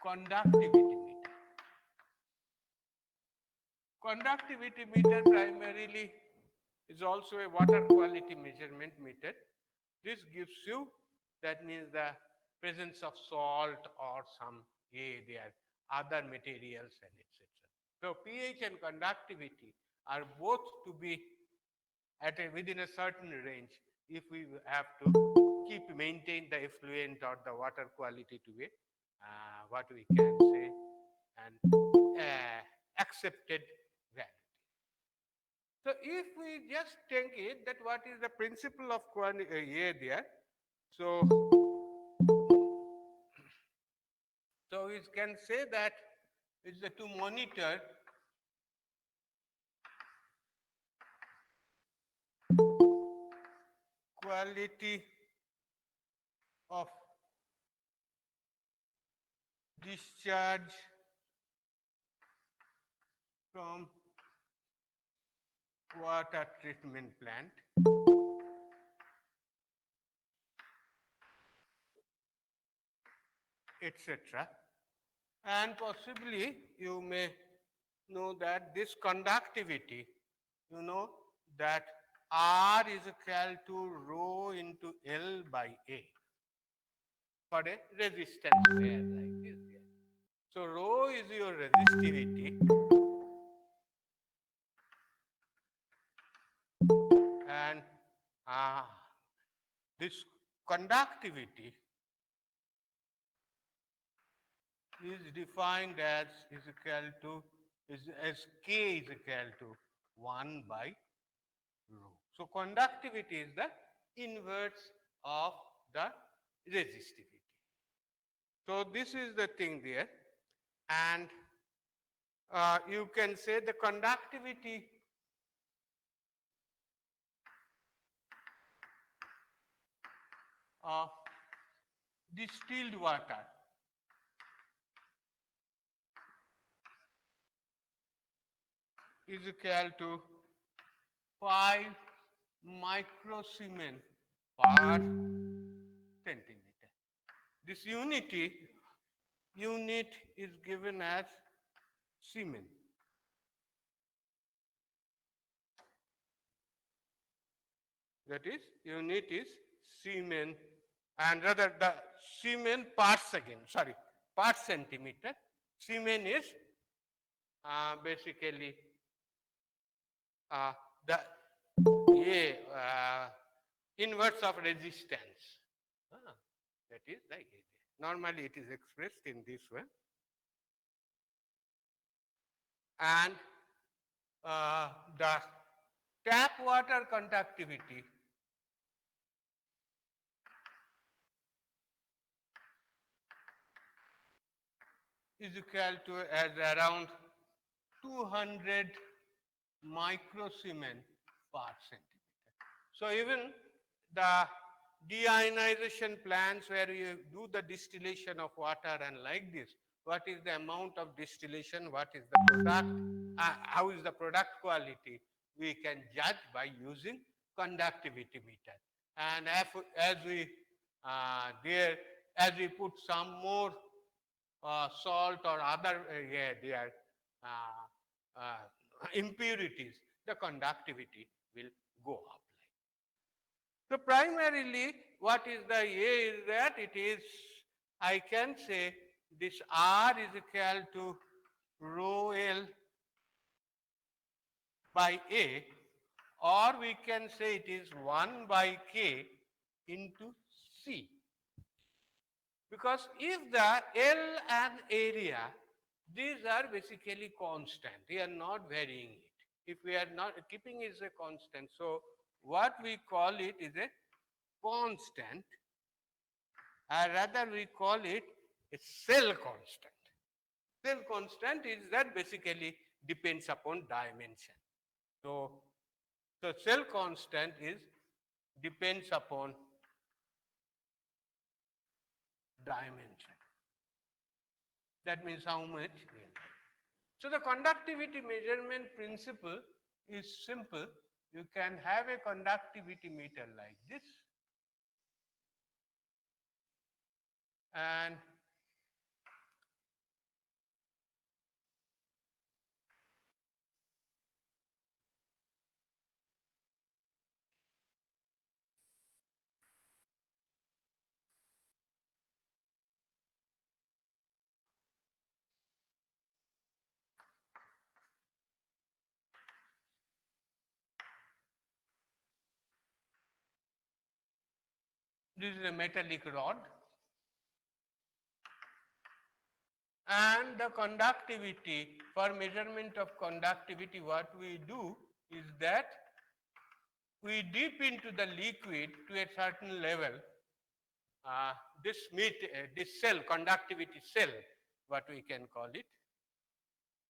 conductivity meter. Conductivity meter primarily is also a water quality measurement meter. This gives you, that means the presence of salt or some there other materials and etc. So pH and conductivity are both to be at within a certain range if we have to maintain the effluent or the water quality to be what we can say an accepted value. So if we just take it that what is the principle of there, so we can say that it's to monitor quality of discharge from water treatment plant, etc. And possibly you may know that this conductivity, you know that R is equal to rho into L by A for a resistance layer like this. So rho is your resistivity and this conductivity is defined as equal to as K is equal to 1 by rho. So conductivity is the inverse of the resistivity. So this is the thing there, and you can say the conductivity of distilled water is equal to 5 microsiemens per centimeter. This unit is given as Siemen. That is, unit is Siemen, and rather the Siemen per second, sorry, per centimeter. Siemen is basically the inverse of resistance. That is like it. Normally it is expressed in this way. And the tap water conductivity is equal to as around 200 microsiemens per centimeter. So even the deionization plants where you do the distillation of water and like this, what is the amount of distillation, what is the product, how is the product quality, we can judge by using conductivity meter. And as we as we put some more salt or other impurities, the conductivity will go up. So primarily what is the A is that it is, I can say this R is equal to rho L by A, or we can say it is 1 by K into C. Because if the L and area, these are basically constant, we are not varying it. If we are not keeping it as a constant, so what we call it is a constant, or rather we call it a cell constant. Cell constant is that basically depends upon dimension. So cell constant is depends upon dimension. That means how much. So the conductivity measurement principle is simple. You can have a conductivity meter like this, and This is a metallic rod. And the conductivity, for measurement of conductivity, what we do is that we dip into the liquid to a certain level. This cell, conductivity cell, what we can call it,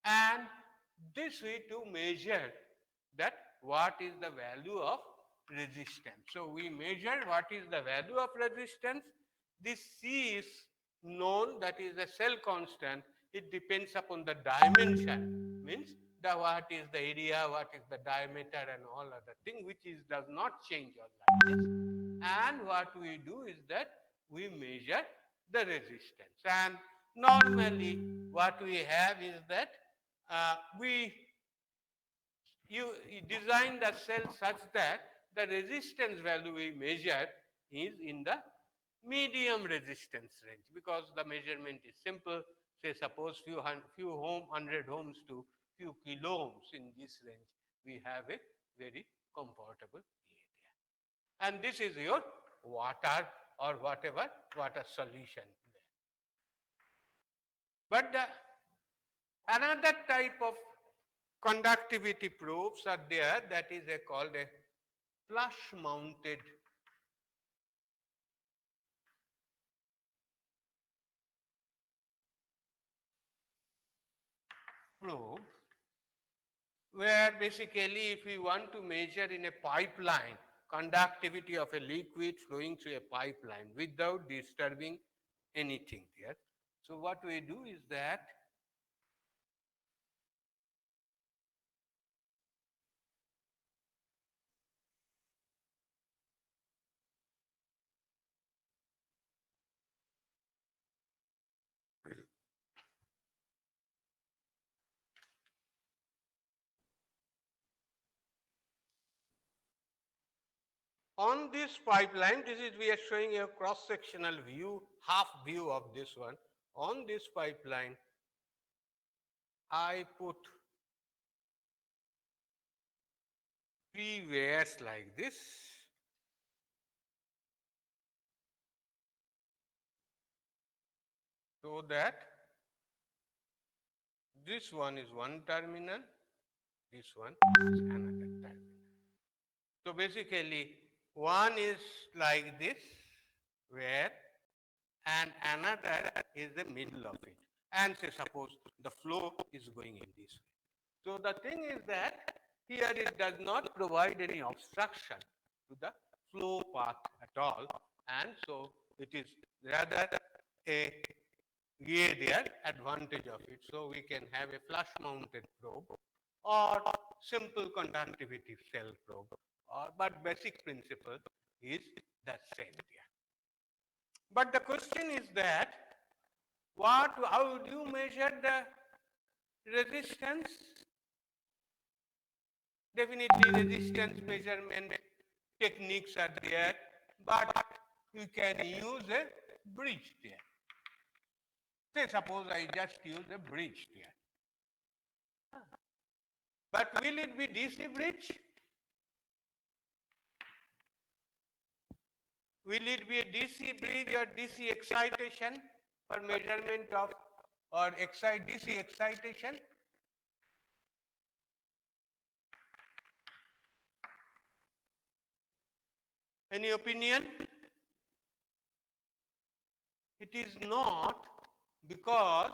and this way to measure that what is the value of resistance. So we measure what is the value of resistance. This C is known, that is the cell constant. It depends upon the dimension, means the what is the area, what is the diameter, and all other thing, which is does not change all like this. And what we do is that we measure the resistance. And normally what we have is that you design the cell such that the resistance value we measure is in the medium resistance range, because the measurement is simple. Say suppose hundred ohms to few kilo ohms, in this range we have a very comfortable area. And this is your water or whatever water solution there. But another type of conductivity probes are there, that is called a flush mounted probe, where basically if we want to measure in a pipeline conductivity of a liquid flowing through a pipeline without disturbing anything there. So what we do is that on this pipeline, this is we are showing a cross-sectional view, half view of this one. On this pipeline, I put 3 wires like this. So that this one is one terminal, this one is another terminal. So basically, one is like this, where, and another is the middle of it. And say suppose the flow is going in this way. So the thing is that here it does not provide any obstruction to the flow path at all, and so it is rather a their advantage of it. So we can have a flush mounted probe or simple conductivity cell probe, but basic principle is the same here. But the question is that how do you measure the resistance? Definitely resistance measurement techniques are there, but you can use a bridge there. Say suppose I just use a bridge here. But will it be DC bridge? Will it be a DC bridge or DC excitation for measurement of or DC excitation? Any opinion? It is not, because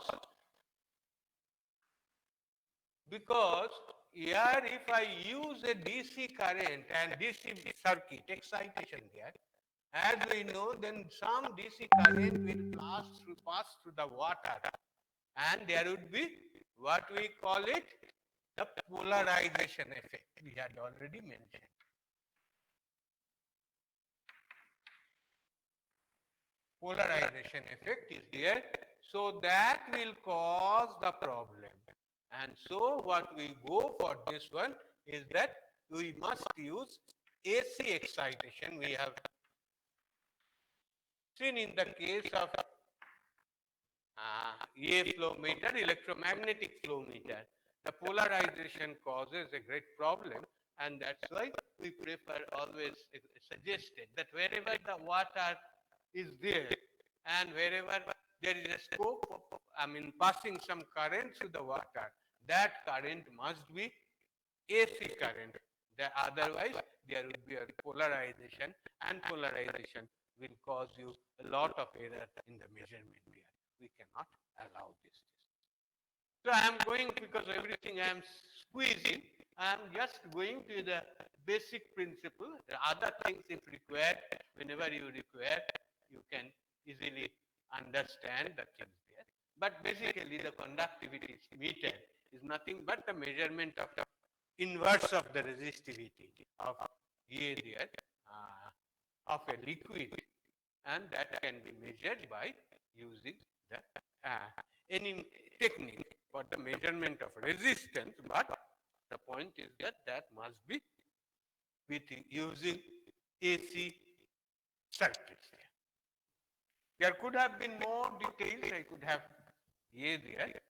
here if I use a DC current and DC circuit excitation there, as we know, then some DC current will pass through the water, and there would be what we call it the polarization effect. We had already mentioned. Polarization effect is there, so that will cause the problem. And so what we go for this one is that we must use AC excitation. We have seen in the case of EA flow meter, electromagnetic flow meter, the polarization causes a great problem, and that's why we prefer always suggested that wherever the water is there and wherever there is a scope of, passing some current through the water, that current must be AC current. Otherwise, there will be a polarization, and polarization will cause you a lot of error in the measurement here. We cannot allow this. So I am going, because everything I am squeezing, I am just going to the basic principle. The other things, if required, whenever you require, you can easily understand the things there. But basically, the conductivity meter is nothing but the measurement of the inverse of the resistivity of A there, of a liquid, and that can be measured by using the any technique for the measurement of resistance, but the point is that that must be with using AC circuits. There could have been more details. I could have A there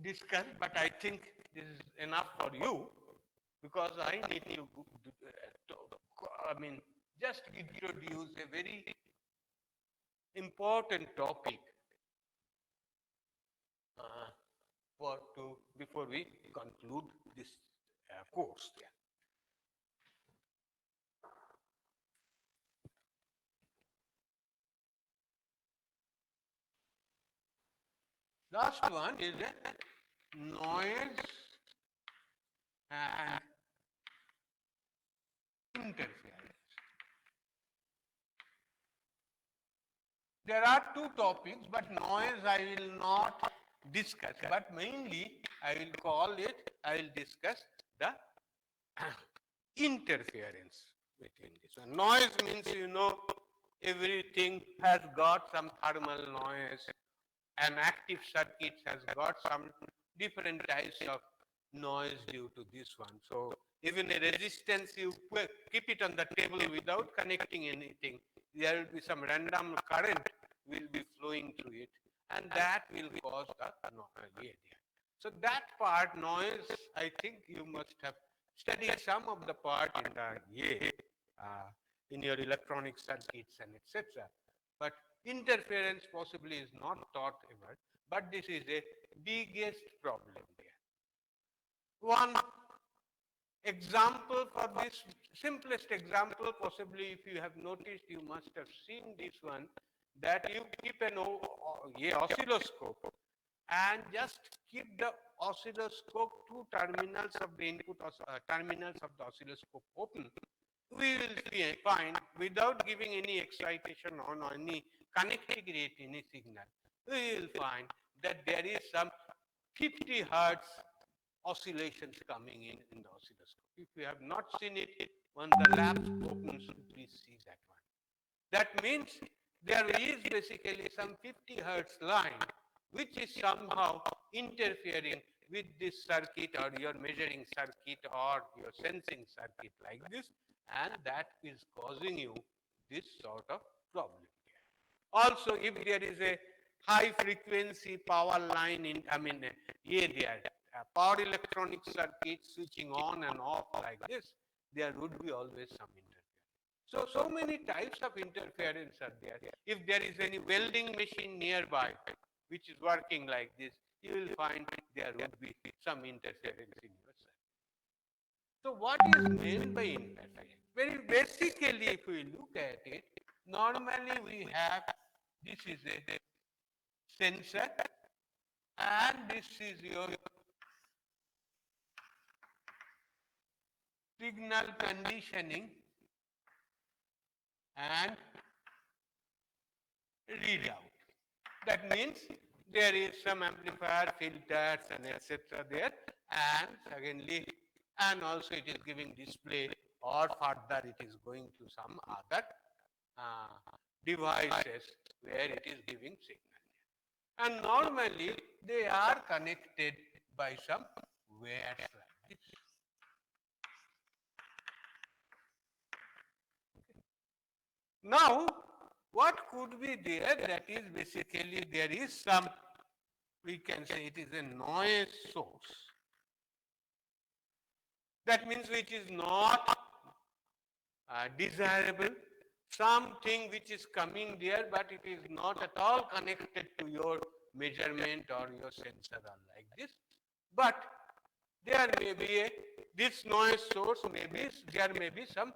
discussed, but I think this is enough for you, because I need to just introduce a very important topic before we conclude this course. Last one is a noise and interference. There are two topics, but noise I will not discuss, but mainly I will discuss the interference between this one. Noise means, everything has got some thermal noise. An active circuit has got some different types of noise due to this one. So even a resistance, you keep it on the table without connecting anything, there will be some random current will be flowing through it, and that will cause the noise. So that part, noise, I think you must have studied some of the part in the in your electronic circuits and etc. But interference possibly is not taught ever, but this is a biggest problem there. One example for this, simplest example, possibly if you have noticed, you must have seen this one, that you keep an oscilloscope and just keep the oscilloscope, two terminals of the input terminals of the oscilloscope open. We will find, without giving any excitation or any connectivity, any signal, we will find that there is some 50 hertz oscillations coming in the oscilloscope. If you have not seen it, when the lab opens, please see that one. That means there is basically some 50 hertz line which is somehow interfering with this circuit or your measuring circuit or your sensing circuit like this, and that is causing you this sort of problem. Also, if there is a high frequency power line in, there, power electronic circuit switching on and off like this, there would be always some interference. So many types of interference are there. If there is any welding machine nearby which is working like this, you will find there would be some interference in your circuit. So what is meant by interference? Very basically, if we look at it, normally we have, this is a sensor and this is your signal conditioning and readout. That means there is some amplifier, filters and etc. there, and secondly, and also it is giving display, or further it is going to some other devices where it is giving signal. And normally they are connected by some wires like this. Now, what could be there? That is basically there is some, we can say it is a noise source. That means which is not desirable, something which is coming there, but it is not at all connected to your measurement or your sensor or like this. But there may be this noise source, there may be some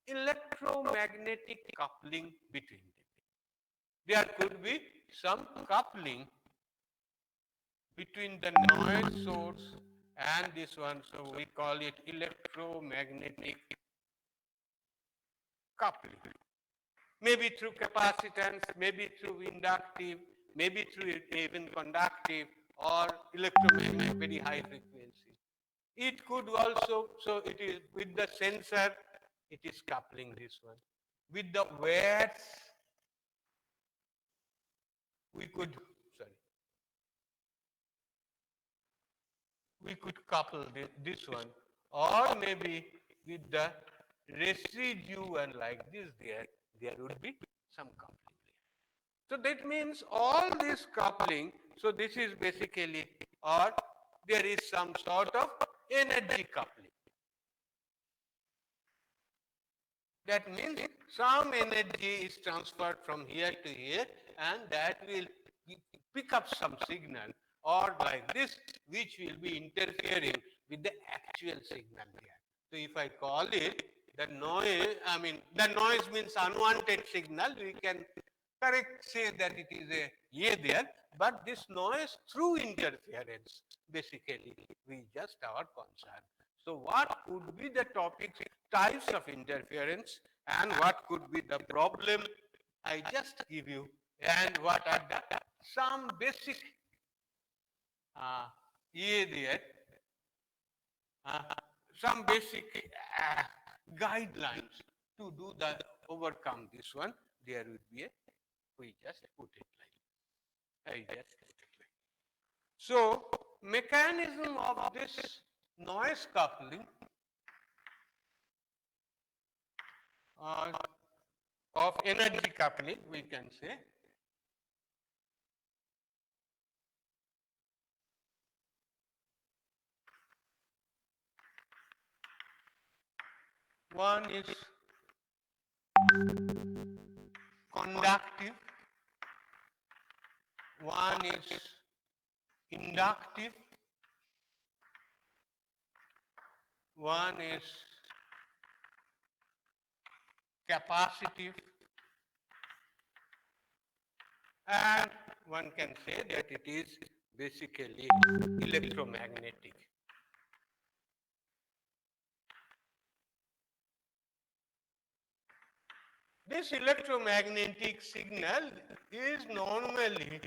electromagnetic coupling between them. There could be some coupling between the noise source and this one, so we call it electromagnetic coupling. Maybe through capacitance, maybe through inductive, maybe through even conductive or electromagnetic, very high frequency. It could also, so it is with the sensor, it is coupling this one. With the watts, we could, sorry, we could couple this one, or maybe with the residue and like this there would be some coupling. So that means all this coupling, so this is basically, or there is some sort of energy coupling. That means some energy is transferred from here to here and that will pick up some signal or like this, which will be interfering with the actual signal here. So if I call it the noise, the noise means unwanted signal, we can correct say that it is a there, but this noise through interference, basically, we just our concern. So what could be the topics, types of interference, and what could be the problem? I just give you, and what are the some basic there, uh, some basic guidelines to do the overcome this one. There would be a, we just put it like, I just put it like. So mechanism of this noise coupling of energy coupling, we can say. One is conductive, one is inductive, one is capacitive, and one can say that it is basically electromagnetic. This electromagnetic signal is normally,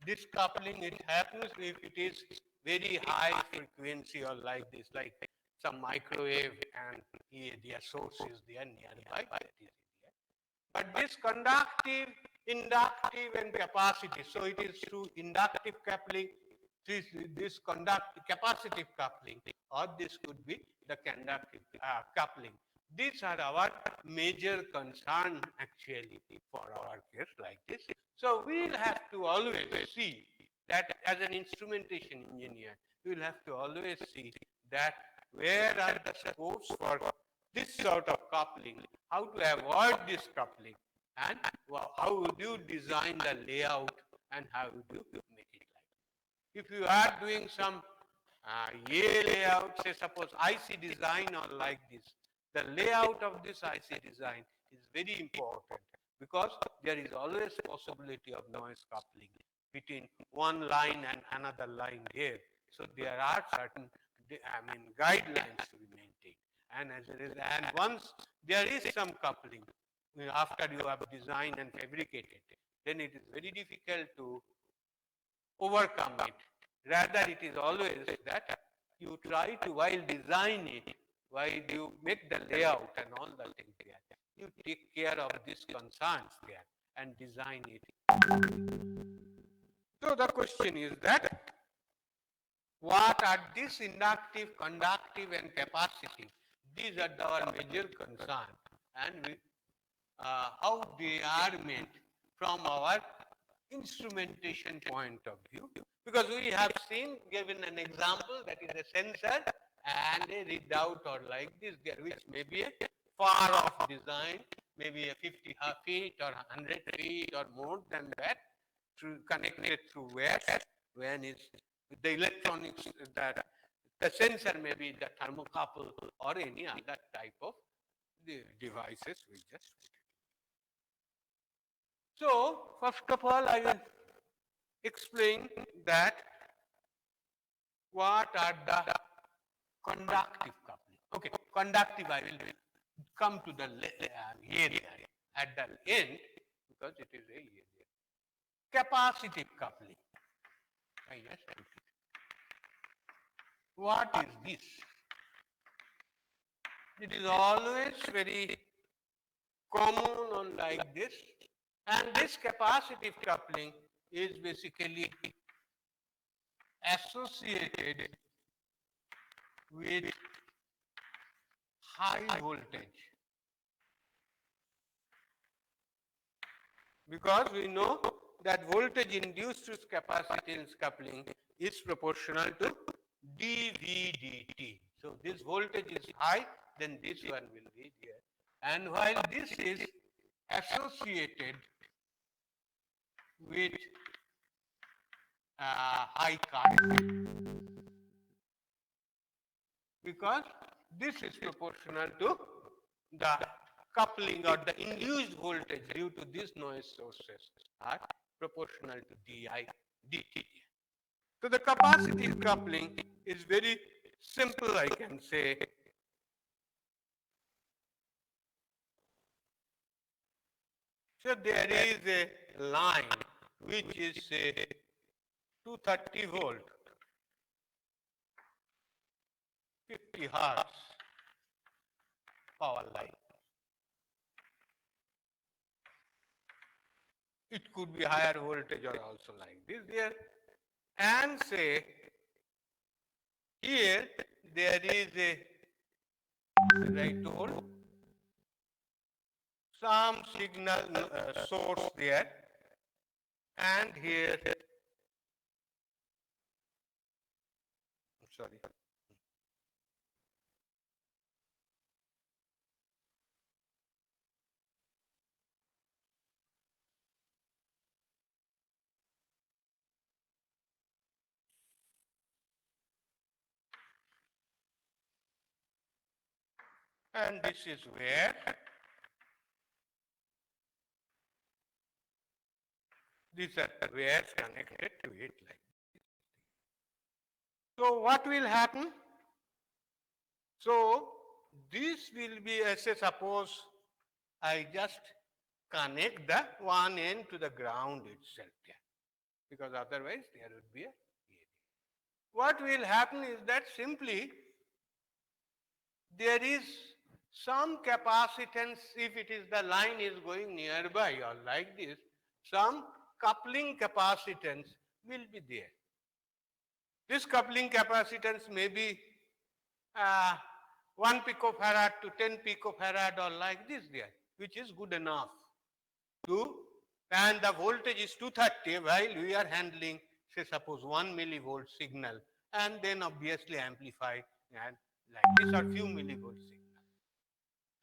this coupling, it happens if it is very high frequency or like this, like some microwave and here their source is there nearby. That is there. But this conductive, inductive and capacitive, so it is through inductive coupling, this capacitive coupling, or this could be the conductive coupling. These are our major concern actually for our case like this. So we will have to always see that as an instrumentation engineer, we will have to always see that where are the scopes for this sort of coupling, how to avoid this coupling, and how would you design the layout and how would you make it like. If you are doing some A layout, say suppose IC design or like this, the layout of this IC design is very important because there is always possibility of noise coupling between one line and another line there. So there are certain, guidelines to be maintained. And as a result, and once there is some coupling, after you have designed and fabricated, then it is very difficult to overcome it. Rather, it is always that you try to, while design it, while you make the layout and all the things there, you take care of these concerns there and design it. So the question is that what are these inductive, conductive and capacitive? These are our major concern, and how they are meant from our instrumentation point of view. Because we have seen, given an example, that is a sensor, and a readout or like this there, which may be a far off design, maybe a 50 feet or 100 feet or more than that, through connected through wires, when is the electronics, that the sensor may be the thermocouple or any other type of the devices we just. So first of all, I will explain that what are the conductive coupling. Okay, conductive I will come to the area at the end because it is a area. Capacitive coupling. Yes. What is this? It is always very common on like this, and this capacitive coupling is basically associated with high voltage, because we know that voltage induced through capacitance coupling is proportional to dV/dt. So this voltage is high, then this one will be there. And while this is associated with high current, because this is proportional to the coupling or the induced voltage due to these noise sources are proportional to dI/dt. So the capacitive coupling is very simple, I can say. So there is a line which is say 230 volt, 50 hertz power line. It could be higher voltage or also like this there. And say here there is a, as I told, some signal source there, and here, sorry, and this is where these are wires connected to it like. So what will happen? So this will be, as a suppose I just connect the one end to the ground itself here, because otherwise there would be a. What will happen is that simply there is some capacitance, if it is the line is going nearby or like this, some coupling capacitance will be there. This coupling capacitance may be 1 picofarad to 10 picofarad or like this there, which is good enough to, and the voltage is 230 while we are handling, say suppose 1 millivolt signal, and then obviously amplify and like this or few millivolt signal.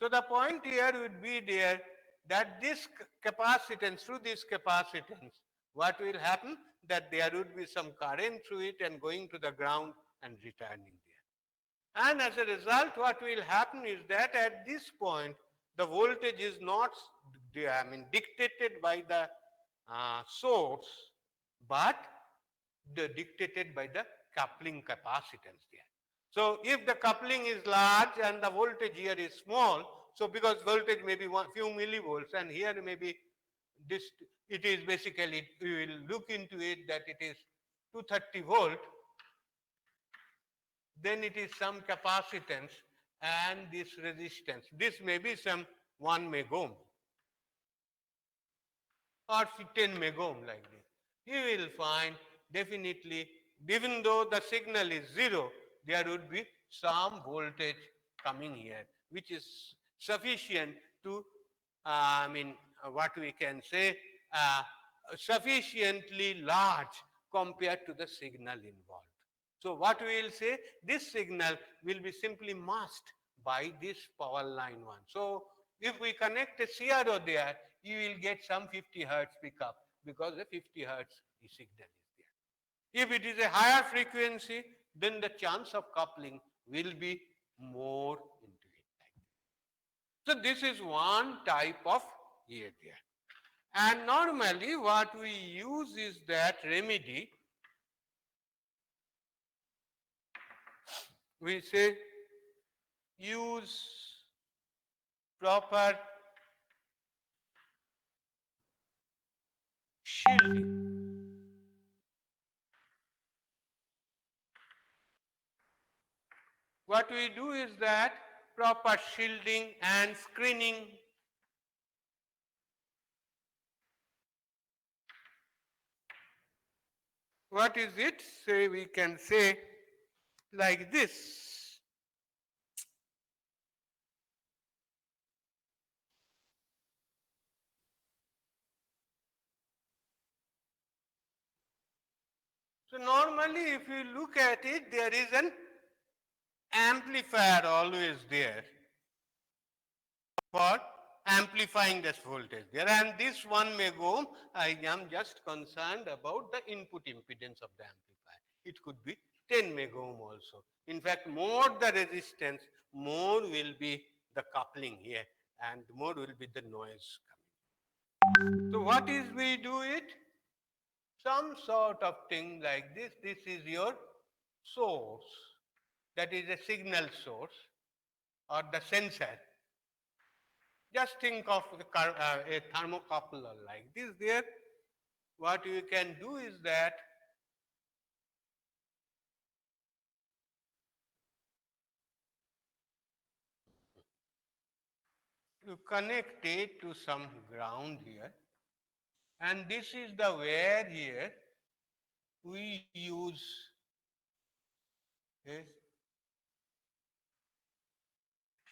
So the point here would be there that this capacitance, through this capacitance, what will happen? That there would be some current through it and going to the ground and returning there. And as a result, what will happen is that at this point, the voltage is not dictated by the source, but dictated by the coupling capacitance there. So if the coupling is large and the voltage here is small, so because voltage may be one few millivolts and here maybe this, it is basically, we will look into it that it is 230 volt, then it is some capacitance and this resistance. This may be some 1 megohm or 10 megohm like this. You will find definitely, even though the signal is zero, there would be some voltage coming here, which is sufficient to, what we can say, sufficiently large compared to the signal involved. So what we will say, this signal will be simply masked by this power line one. So if we connect a CRO there, you will get some 50 hertz pickup because the 50 hertz signal is there. If it is a higher frequency, then the chance of coupling will be more into it. So this is one type of ear there. And normally what we use is that remedy. We say use proper shielding. What we do is that proper shielding and screening. What is it? Say we can say like this. So normally if you look at it, there is an amplifier always there for amplifying this voltage there, and this one may go. I am just concerned about the input impedance of the amplifier. It could be 10 megohm also. In fact, more the resistance, more will be the coupling here, and more will be the noise coming. So what is we do it? Some sort of thing like this. This is your source. That is a signal source or the sensor. Just think of a thermocoupler like this there. What you can do is that you connect it to some ground here, and this is the where here we use a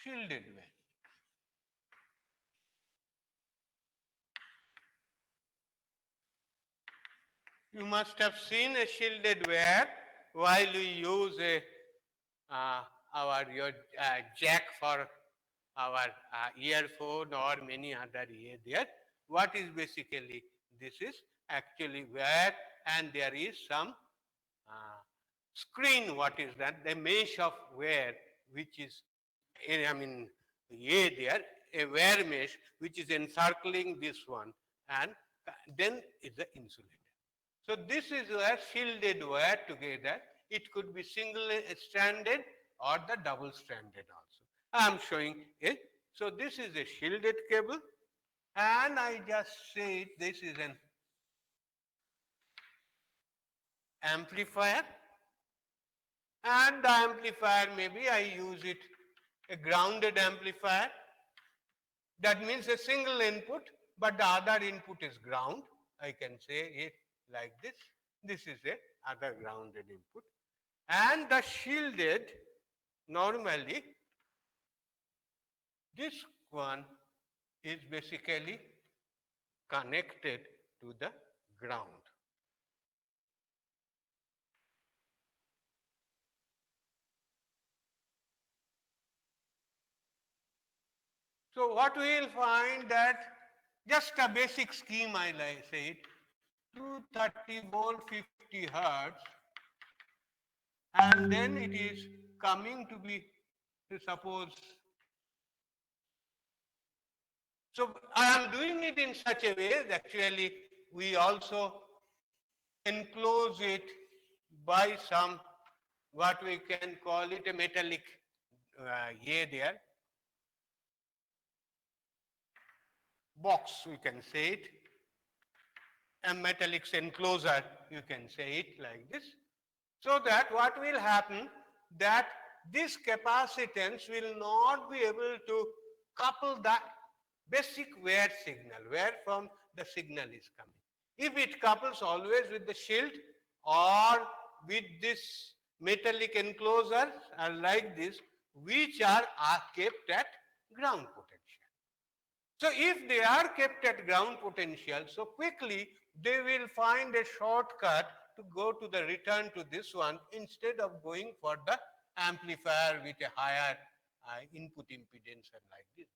shielded wire. You must have seen a shielded wire while we use a your jack for our earphone or many other ear there. What is basically this is actually where, and there is some screen. What is that? The mesh of wire which is I mean there, a wire mesh which is encircling this one, and then is the insulator. So this is where shielded wire together. It could be single stranded or the double stranded also. I am showing it. So this is a shielded cable, and I just say this is an amplifier, and the amplifier maybe I use it a grounded amplifier. That means a single input, but the other input is ground. I can say it like this. This is a other grounded input. And the shielded, normally, this one is basically connected to the ground. So what we will find that just a basic scheme I say it, 230 volt 50 hertz, and then it is coming to be, suppose, so I am doing it in such a way that actually we also enclose it by some, what we can call it, a metallic there, box we can say it, a metallic enclosure you can say it like this, so that what will happen, that this capacitance will not be able to couple the basic where signal, where from the signal is coming. If it couples always with the shield or with this metallic enclosure like this, which are kept at ground potential. So if they are kept at ground potential, so quickly they will find a shortcut to go to the return to this one instead of going for the amplifier with a higher input impedance and like this.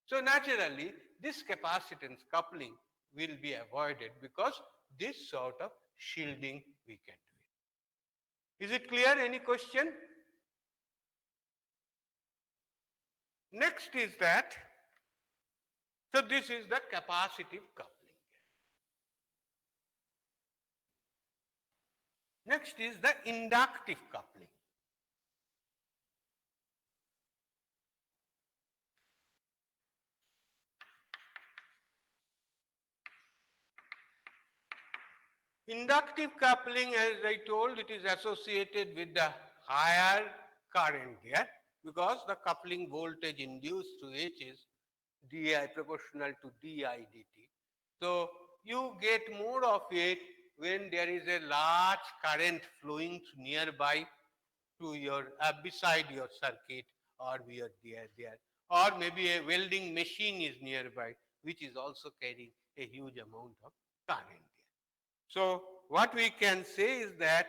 So naturally, this capacitance coupling will be avoided because this sort of shielding we can do. Is it clear? Any question? Next is that, so this is the capacitive coupling. Next is the inductive coupling. Inductive coupling, as I told, it is associated with the higher current here because the coupling voltage induced through it is di proportional to di dt. So you get more of it when there is a large current flowing nearby to your beside your circuit or where there or maybe a welding machine is nearby which is also carrying a huge amount of current. So what we can say is that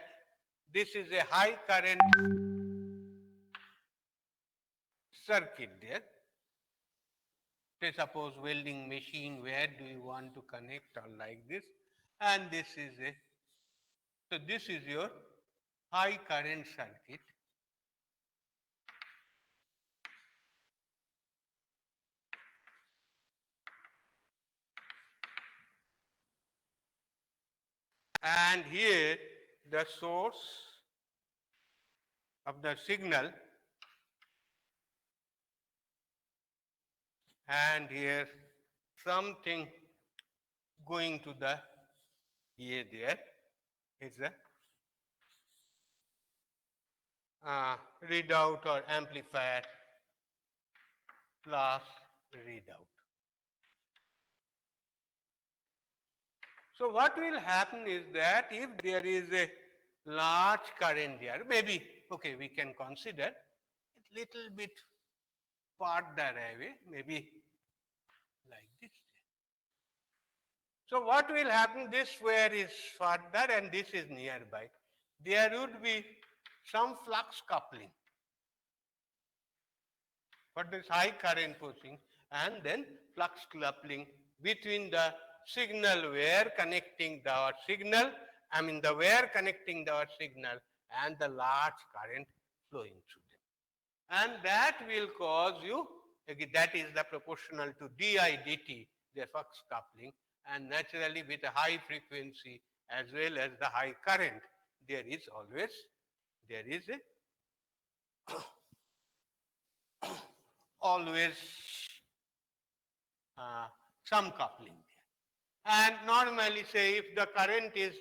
this is a high current circuit there. Say suppose welding machine, where do you want to connect or like this, and this is a, so this is your high current circuit. And here the source of the signal, and here something going to the here there is a readout or amplifier plus readout. So what will happen is that if there is a large current there, maybe, okay, we can consider a little bit further away, maybe like this. So what will happen, this where is further and this is nearby. There would be some flux coupling for this high current pushing and then flux coupling between the signal wire connecting our signal, the wire connecting our signal and the large current flowing through them. And that will cause you, that is the proportional to di dt, the flux coupling, and naturally with a high frequency as well as the high current, there is always, there is a always some coupling there. And normally say if the current is,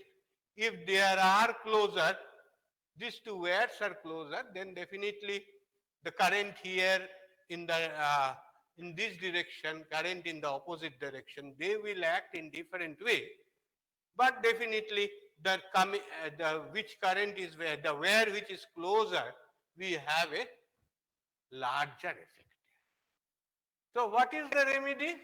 if there are closer, these two wires are closer, then definitely the current here in the in this direction, current in the opposite direction, they will act in different way. But definitely the which current is where, the wire which is closer, we have a larger effect. So what is the remedy?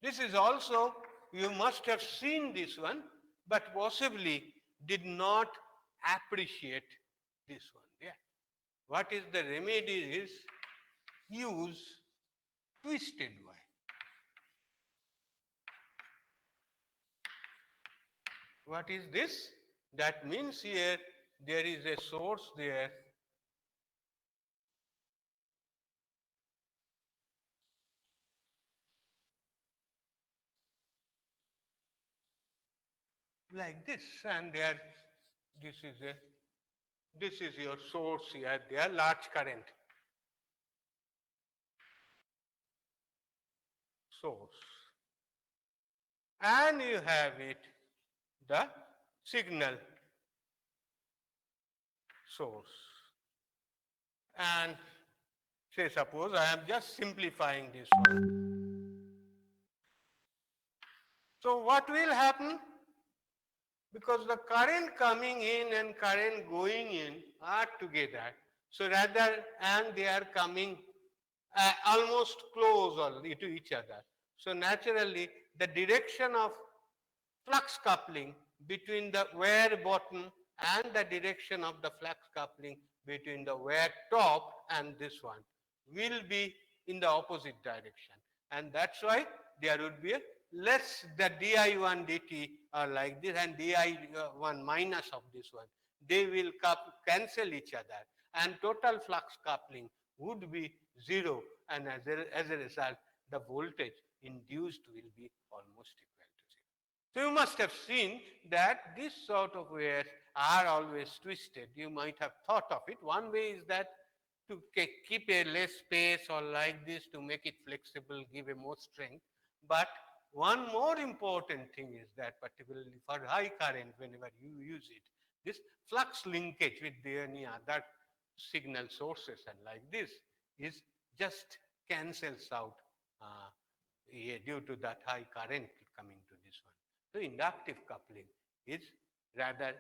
This is also, you must have seen this one, but possibly did not appreciate this one. Yeah. What is the remedy is use twisted wire. What is this? That means here there is a source there. Like this, and there, this is your source here, there, large current source. And you have it, the signal source. And say suppose I am just simplifying this one. So what will happen? Because the current coming in and current going in are together. So rather, and they are coming almost close to each other. So naturally, the direction of flux coupling between the wear bottom and the direction of the flux coupling between the wear top and this one will be in the opposite direction. And that's why there would be a less the di1 dt are like this and di1 minus of this one. They will cancel each other and total flux coupling would be zero, and as a result the voltage induced will be almost equal to zero. So you must have seen that this sort of wires are always twisted. You might have thought of it. One way is that to keep a less space or like this to make it flexible, give a more strength. But one more important thing is that particularly for high current, whenever you use it, this flux linkage with any other signal sources and like this is just cancels out due to that high current coming to this one. So inductive coupling is rather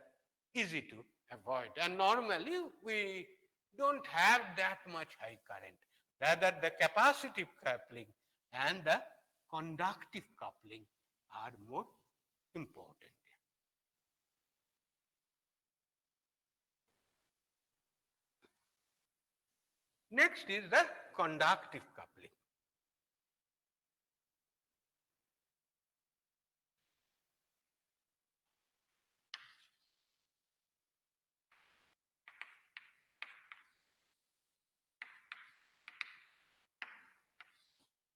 easy to avoid. And normally we don't have that much high current. Rather the capacitive coupling and the conductive coupling are more important. Next is the conductive coupling.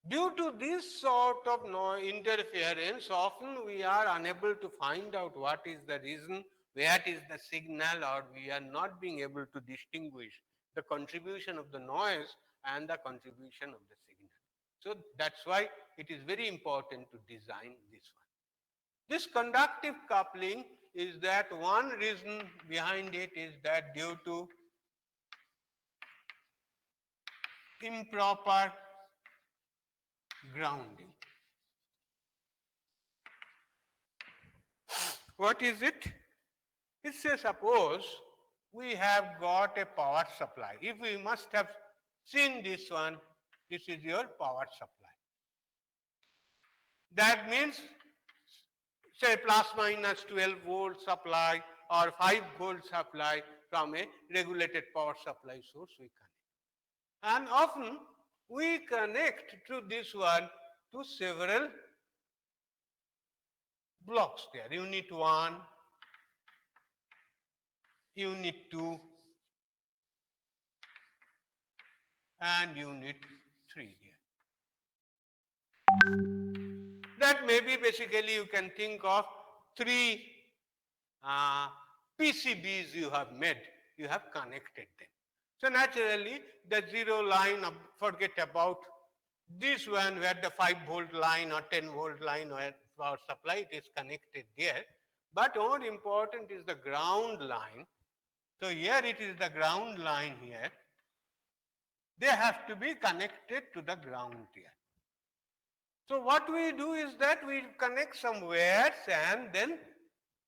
Due to this sort of interference, often we are unable to find out what is the reason, where is the signal, or we are not being able to distinguish the contribution of the noise and the contribution of the signal. So that's why it is very important to design this one. This conductive coupling is that one reason behind it is that due to improper grounding. What is it? It's a suppose we have got a power supply. If we must have seen this one, this is your power supply. That means say plus minus 12 volt supply or 5 volt supply from a regulated power supply source we connect. And often we connect to this one to several blocks there. Unit 1, Unit 2 and Unit 3 here. That maybe basically you can think of 3 PCBs you have made, you have connected them. So naturally the zero line, forget about this one where the 5 volt line or 10 volt line where power supply is connected there. But more important is the ground line. So here it is the ground line here. They have to be connected to the ground here. So what we do is that we connect some wires and then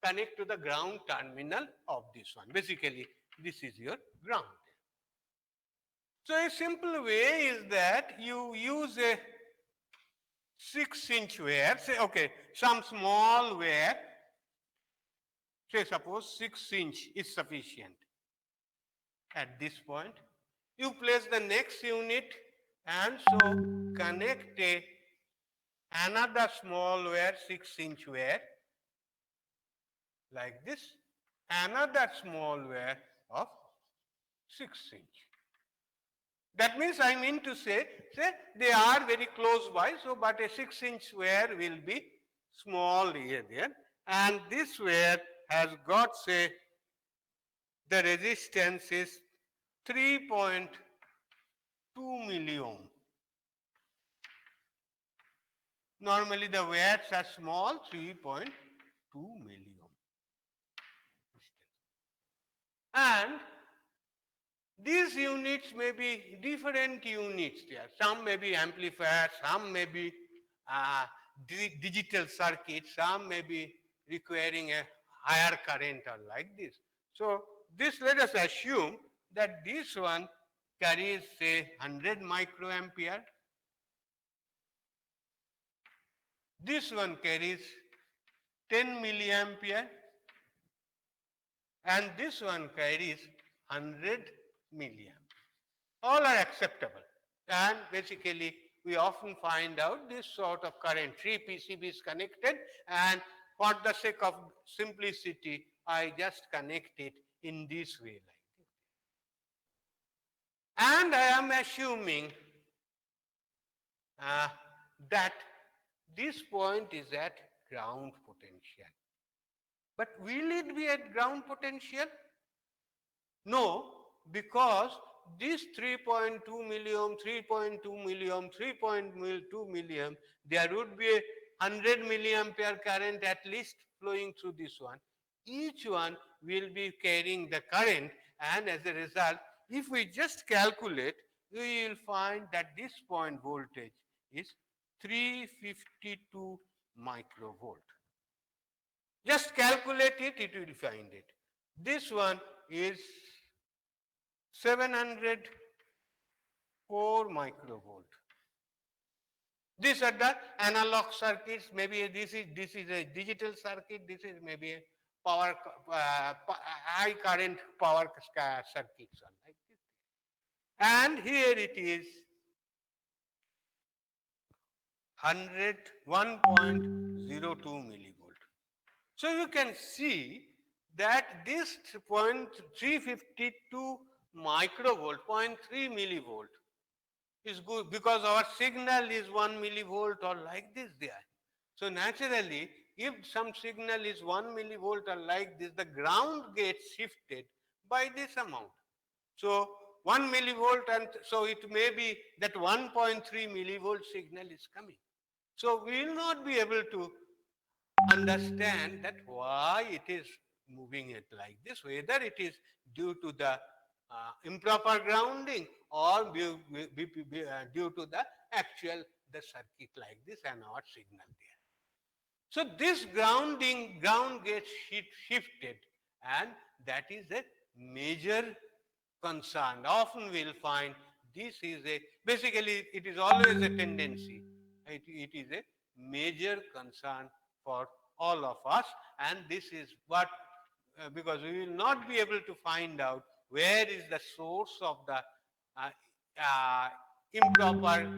connect to the ground terminal of this one. Basically, this is your ground. So a simple way is that you use a 6-inch wire, say okay, some small wire, say suppose 6-inch is sufficient. At this point, you place the next unit and so connect another small wire, 6-inch wire, like this, another small wire of 6-inch. That means I mean to say they are very close by, so but a 6-inch wire will be small here there, and this wire has got say the resistance is 3.2 milliohm. Normally the wires are small, 3.2 milliohm. And these units may be different units there. Some may be amplifiers, some may be digital circuits, some may be requiring a higher current or like this. So this, let us assume that this one carries say 100 microampere. This one carries 10 milliampere and this one carries 100 milliamp. All are acceptable. And basically, we often find out this sort of current. Three PCBs connected, and for the sake of simplicity, I just connect it in this way. And I am assuming uh, that this point is at ground potential. But will it be at ground potential? No, because this 3.2 million, 3.2 million, 3.2 million, there would be a 100 milliampere current at least flowing through this one. Each one will be carrying the current, and as a result, if we just calculate, we will find that this point voltage is 352 microvolt. Just calculate it, it will find it. This one is 704 microvolt. These are the analog circuits. Maybe this is a digital circuit. This is maybe a power high current power circuits like this. And here it is 101.02 millivolt. So you can see that this point 352 microvolt, 0.3 millivolt is good because our signal is 1 millivolt or like this there. So naturally, if some signal is 1 millivolt or like this, the ground gets shifted by this amount. So 1 millivolt, and so it may be that 1.3 millivolt signal is coming. So we will not be able to understand that why it is moving it like this, whether it is due to the improper grounding or due to the actual the circuit like this and our signal there. So this ground gets shifted, and that is a major concern. Often we'll find this is a, basically it is always a tendency. It is a major concern for all of us, and this is what, because we will not be able to find out where is the source of the uh, improper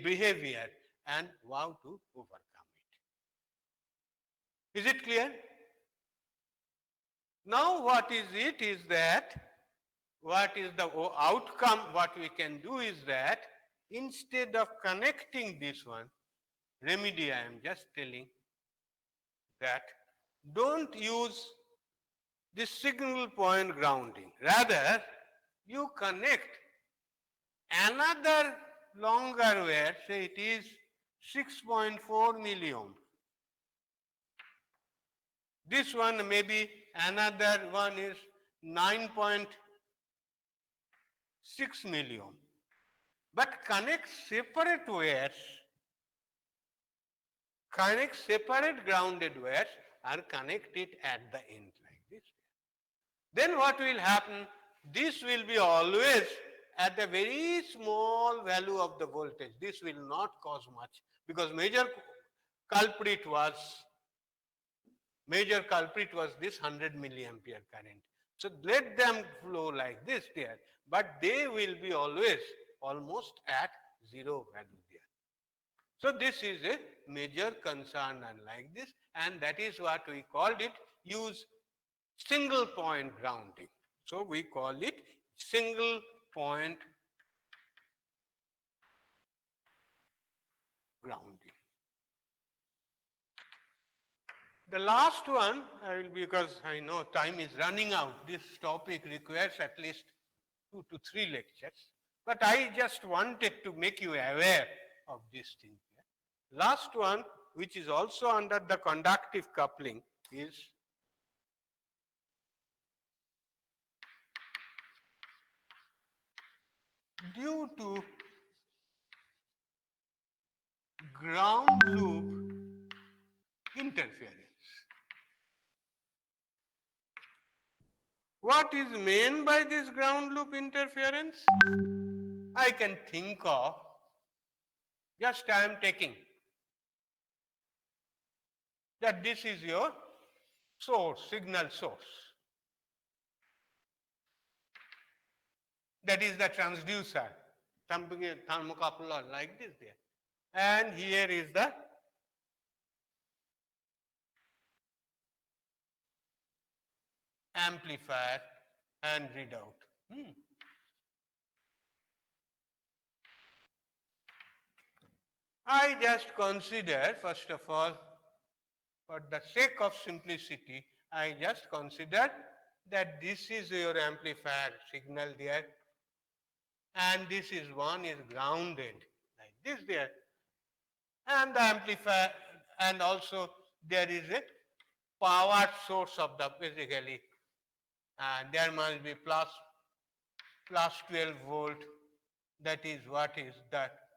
behavior and how to overcome it. Is it clear? Now what is it is that, what is the outcome, what we can do is that instead of connecting this one, remedy I am just telling that don't use this single point grounding. Rather, you connect another longer wire, say it is 6.4 milliohm. This one maybe another one is 9.6 milliohm. But connect separate wires, connect separate grounded wires and connect it at the end like this. Then what will happen? This will be always at a very small value of the voltage. This will not cause much because major culprit was this 100 milliampere current. So let them flow like this there, but they will be always almost at zero value there. So this is a major concern and like this, and that is what we called it, use single point grounding. So we call it single point grounding. The last one, I will, because I know time is running out, this topic requires at least 2 to 3 lectures, but I just wanted to make you aware of this thing here. Last one, which is also under the conductive coupling, is due to ground loop interference. What is meant by this ground loop interference? I can think of, just I am taking that this is your source, signal source. That is the transducer, thermocouple like this there. And here is the amplifier and readout. I just consider, first of all, for the sake of simplicity, I just consider that this is your amplifier signal there, and this is one is grounded like this there, and the amplifier, and also there is a power source of the basically, and there must be plus 12 volt, that is what is that,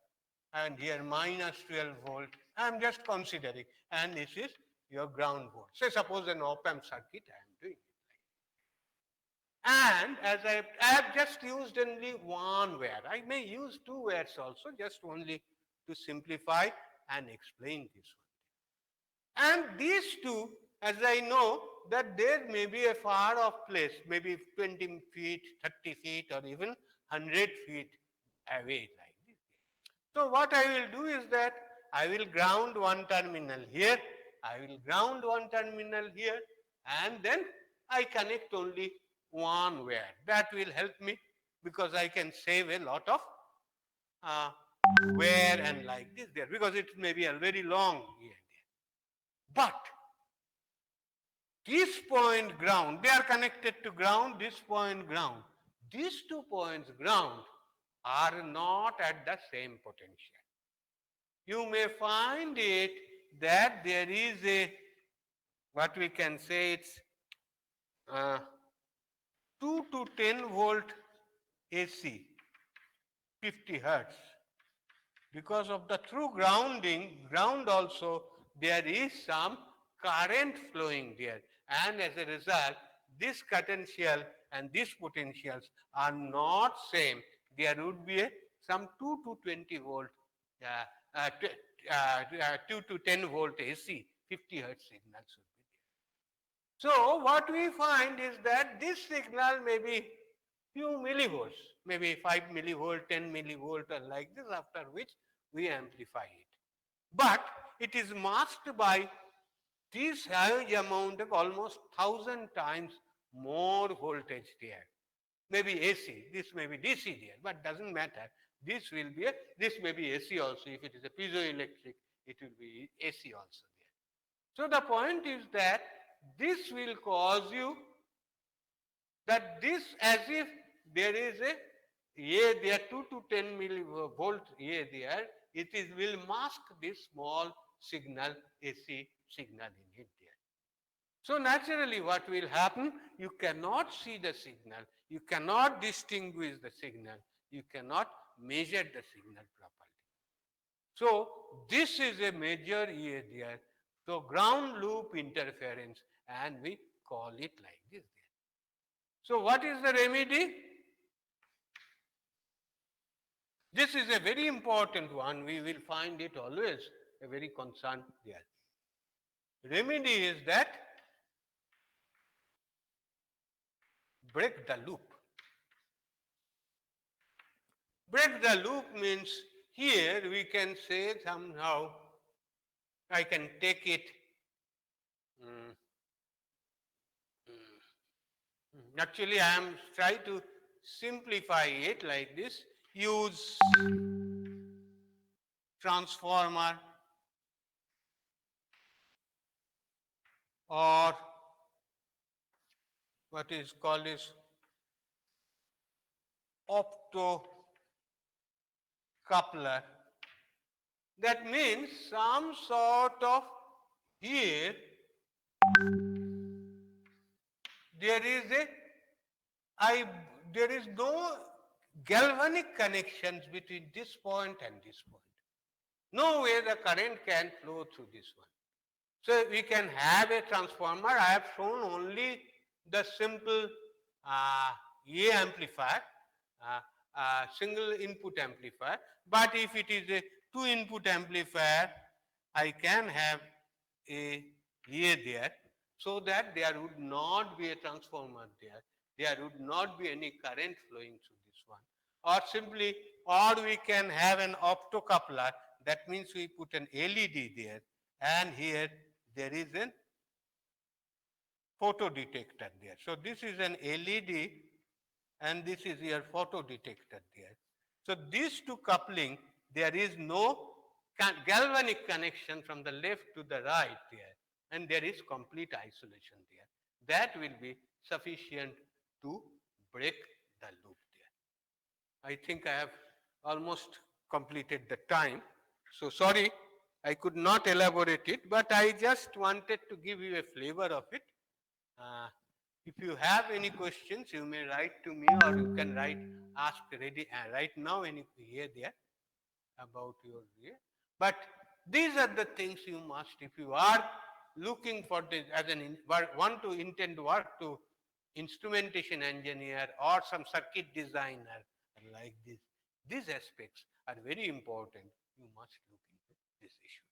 and here minus 12 volt. I am just considering, and this is your ground volt. Say suppose an op-amp circuit I am doing. And as I have just used only one wire, I may use two wires also, just only to simplify and explain this one. And these two, as I know that there may be a far off place, maybe 20 feet, 30 feet, or even 100 feet away like this. So what I will do is that I will ground one terminal here, I will ground one terminal here, and then I connect only one wire. That will help me because I can save a lot of uh, wear and like this there, because it may be a very long here. But this point ground, they are connected to ground, this point ground. These 2 points ground are not at the same potential. You may find it that there is a, what we can say, it's 2 to 10 volt AC, 50 hertz. Because of the through grounding, ground also, there is some current flowing there. And as a result, this potential and these potentials are not same. There would be some 2 to 20 volt, 2 to 10 volt AC, 50 hertz signals should be there. So what we find is that this signal may be few millivolts, maybe 5 millivolt, 10 millivolt, or like this, after which we amplify it. But it is masked by this huge amount of almost 1,000 times more voltage there. Maybe AC, this may be DC there, but doesn't matter. This will be this may be AC also. If it is a piezoelectric, it will be AC also there. So the point is that this will cause you that this, as if there is a there 2 to 10 millivolt there, it is will mask this small signal, AC signal in it there. So naturally what will happen, you cannot see the signal, you cannot distinguish the signal, you cannot measure the signal properly. So this is a major there. So ground loop interference, and we call it like this there. So what is the remedy? This is a very important one. We will find it always a very concern there. Remedy is that break the loop. Break the loop means here we can say somehow I can take it. Actually, I am trying to simplify it like this. Use transformer or what is called is optocoupler. That means some sort of here there is no galvanic connections between this point and this point. No way the current can flow through this one. So we can have a transformer. I have shown only the simple A amplifier, single input amplifier. But if it is a two input amplifier, I can have a there, so that there would not be a transformer there. there would not be any current flowing through this one. Or simply, or we can have an optocoupler. That means we put an LED there, and here there is an photo detector there. So this is an LED, and this is your photo detector there. So these two coupling, there is no galvanic connection from the left to the right there, and there is complete isolation there. That will be sufficient to break the loop there. I think I have almost completed the time. So sorry, I could not elaborate it, but I just wanted to give you a flavor of it. Uh, if you have any questions, you may write to me, or you can ask ready right now any here there about your year. But these are the things you must, if you are looking for this as want to intend work to instrumentation engineer or some circuit designer like this. These aspects are very important. You must look into this issue.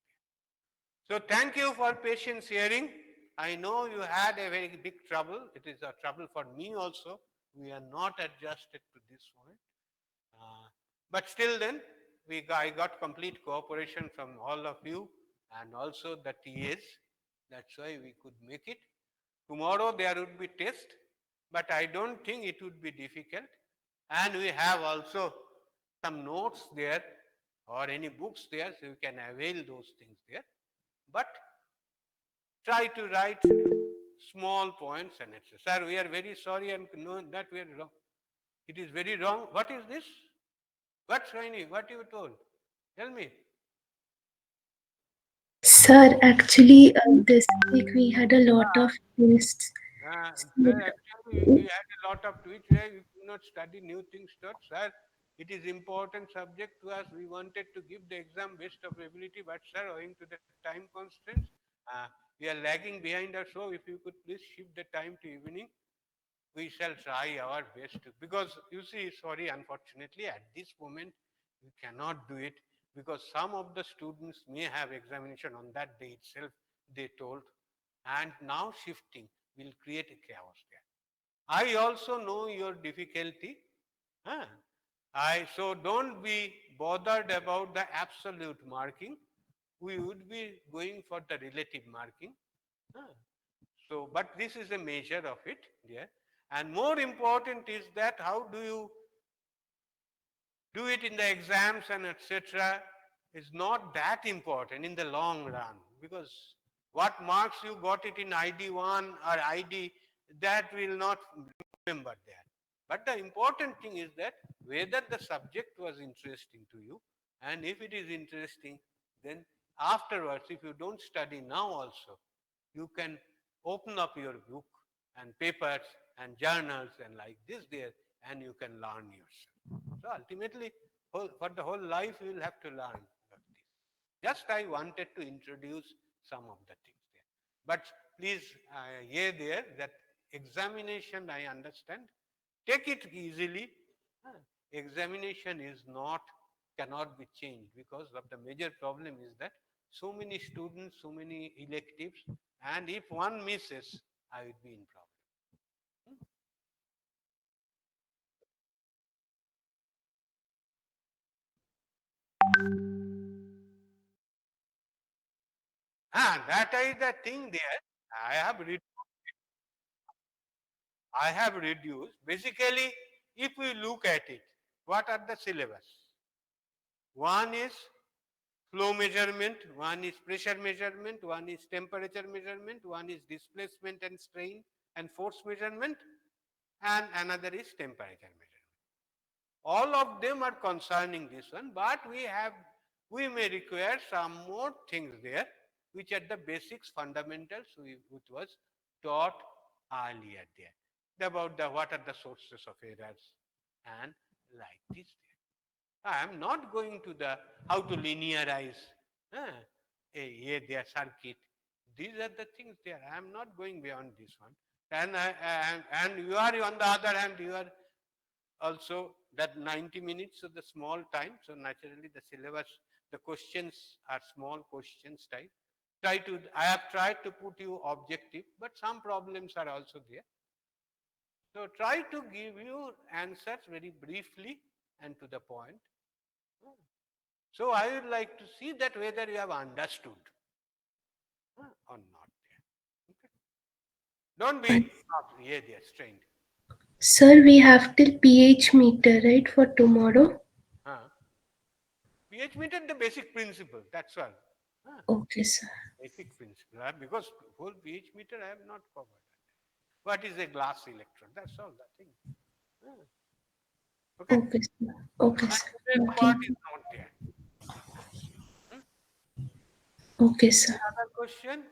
So thank you for patience hearing. I know you had a very big trouble. It is a trouble for me also. We are not adjusted to this point. But still then, I got complete cooperation from all of you and also the TAs. That's why we could make it. Tomorrow there would be test, but I don't think it would be difficult. And we have also some notes there or any books there, so you can avail those things there. But try to write small points and etc. Sir, we are very sorry and know that we are wrong. It is very wrong. What is this? What's Raini? What you told? Tell me. Sir, actually, this week we had a lot of tests. So, Sir, actually, we had a lot of tweets where we could not study new things. Sir, it is important subject to us. We wanted to give the exam best of ability, but sir, owing to the time constraints, uh, we are lagging behind us. So, if you could please shift the time to evening, we shall try our best to, because you see, sorry, unfortunately at this moment we cannot do it because some of the students may have examination on that day itself, they told, and now shifting will create a chaos there. I also know your difficulty. Huh? So don't be bothered about the absolute marking. We would be going for the relative marking. Huh? So, but this is a measure of it, yeah. And more important is that how do you do it in the exams and etc. is not that important in the long run, because what marks you got it in ID1 or ID, that will not remember that. But the important thing is that whether the subject was interesting to you, and if it is interesting, then afterwards, if you don't study now also, you can open up your book and papers and journals and like this there, and you can learn yourself. So ultimately, for the whole life, you will have to learn about this. Just I wanted to introduce some of the things there. But please, hear there that examination, I understand. Take it easily. Examination is not, cannot be changed because of the major problem is that so many students, so many electives, and if one misses, I would be in problem. That is the thing there. I have read, I have reduced. Basically, if we look at it, what are the syllabus? One is flow measurement, one is pressure measurement, one is temperature measurement, one is displacement and strain and force measurement, and another is temperature measurement. All of them are concerning this one, but we may require some more things there, which are the basics, fundamentals, which was taught earlier there, about what are the sources of errors and like this. I am not going to the how to linearize their circuit. These are the things there. I am not going beyond this one. And you are on the other hand, you are also that 90 minutes of the small time. So naturally the syllabus, the questions are small questions type. I have tried to put you objective, but some problems are also there. So try to give you answers very briefly and to the point. So I would like to see that whether you have understood or not. Okay. Don't be strained. Sir, we have till pH meter, right, for tomorrow? pH meter, the basic principle, that's all. Okay, sir. Basic principle. Because whole pH meter I have not covered. What is a glass electron? That's all the thing. Okay? Okay, sir. Okay, sir. That Okay. part is not there. Okay, sir. Another question?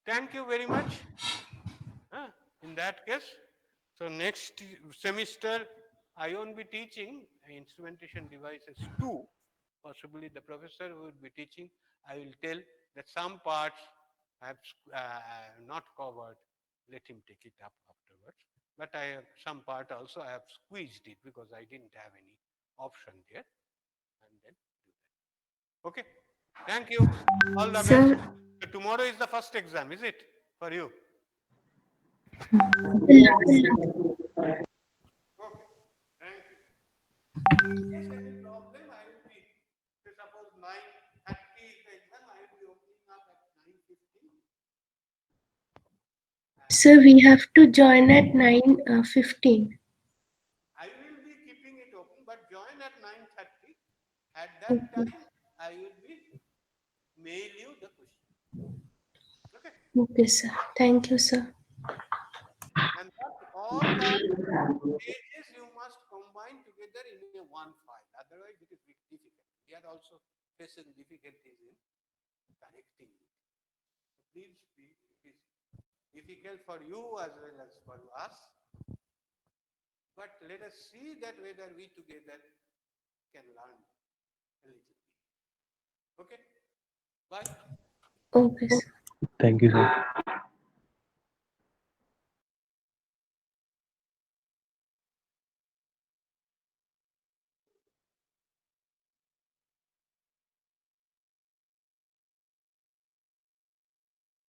Thank you very much. In that case, so next semester I won't be teaching instrumentation devices 2. Possibly the professor would be teaching. I will tell that some parts I have not covered. Let him take it up afterwards. But I have some part also I have squeezed it because I didn't have any option there. And then do that. Okay. Thank you. All the Sir, best. So tomorrow is the first exam, is it? For you. the last. Okay. Thank you. In case any problem, I will be, suppose 9:30 is the exam, I will be opening up at 9:15. Sir, we have to join at 9:15. I will be keeping it open, but join at 9:30. At that Okay. time, I will be mail you the question. Okay. Okay, sir. Thank you, sir. And that all the pages you must combine together in a one file. Otherwise, it is difficult. We are also facing difficulties in connecting it. So please, it is difficult for you as well as for us. But let us see that whether we together can learn a little bit. Okay? Bye. Okay, sir. Thank you, sir.